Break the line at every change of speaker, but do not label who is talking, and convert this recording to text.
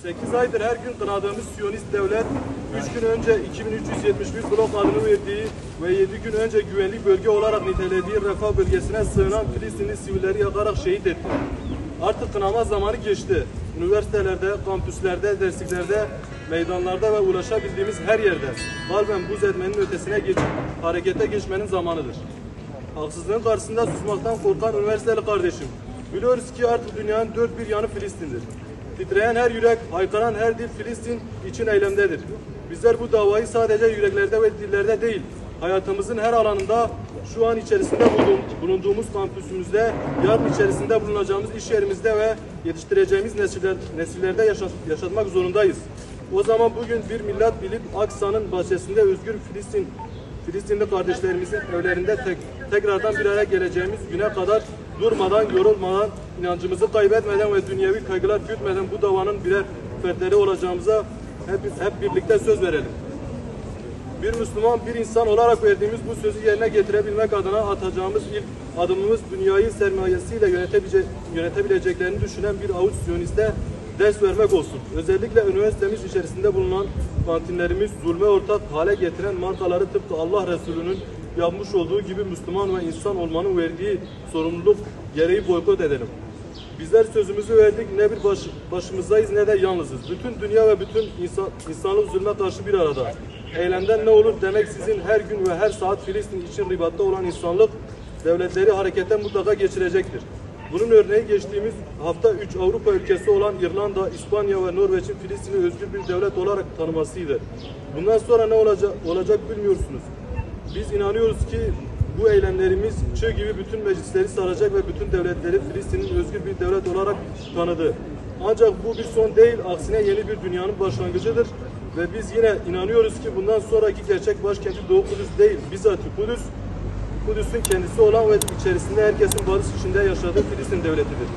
8 aydır her gün kınadığımız Siyonist devlet, 3 gün önce 2371 blok adını verdiği ve 7 gün önce güvenlik bölge olarak nitelediği Refah bölgesine sığınan Filistinli sivilleri yakarak şehit etti. Artık kınama zamanı geçti. Üniversitelerde, kampüslerde, dersliklerde, meydanlarda ve ulaşabildiğimiz her yerde kalben buz etmenin ötesine geçip harekete geçmenin zamanıdır. Haksızlığın karşısında susmaktan korkan üniversiteli kardeşim, biliyoruz ki artık dünyanın dört bir yanı Filistin'dir. Titreyen her yürek, haykıran her dil Filistin için eylemdedir. Bizler bu davayı sadece yüreklerde ve dillerde değil, hayatımızın her alanında, şu an içerisinde bulunduğumuz kampüsümüzde, yarın içerisinde bulunacağımız iş yerimizde ve yetiştireceğimiz nesillerde yaşatmak zorundayız. O zaman bugün bir millet bilip Aksa'nın bahçesinde özgür Filistinli kardeşlerimizin evlerinde tekrardan bir araya geleceğimiz güne kadar durmadan, yorulmadan, inancımızı kaybetmeden ve dünyevi kaygılar gütmeden bu davanın birer fertleri olacağımıza hep birlikte söz verelim. Bir Müslüman, bir insan olarak verdiğimiz bu sözü yerine getirebilmek adına atacağımız ilk adımımız dünyayı sermayesiyle yönetebileceklerini düşünen bir avuç Siyoniste ders vermek olsun. Özellikle üniversitemiz içerisinde bulunan kantinlerimiz zulme ortak hale getiren markaları tıpkı Allah Resulü'nün yapmış olduğu gibi Müslüman ve insan olmanın verdiği sorumluluk gereği boykot edelim. Bizler sözümüzü verdik, ne bir başımızdayız ne de yalnızız. Bütün dünya ve bütün insanlık zulme karşı bir arada. Eylemden ne olur demek sizin her gün ve her saat Filistin için ribatta olan insanlık devletleri harekete mutlaka geçirecektir. Bunun örneği geçtiğimiz hafta 3 Avrupa ülkesi olan İrlanda, İspanya ve Norveç'in Filistin'i özgür bir devlet olarak tanımasıydı. Bundan sonra ne olacak bilmiyorsunuz. Biz inanıyoruz ki bu eylemlerimiz çığ gibi bütün meclisleri saracak ve bütün devletleri Filistin'in özgür bir devlet olarak tanıdı. Ancak bu bir son değil, aksine yeni bir dünyanın başlangıcıdır. Ve biz yine inanıyoruz ki bundan sonraki gerçek başkenti Doğu Kudüs değil, bizzat Kudüs'ün kendisi olan ve içerisinde herkesin barış içinde yaşadığı Filistin devletidir.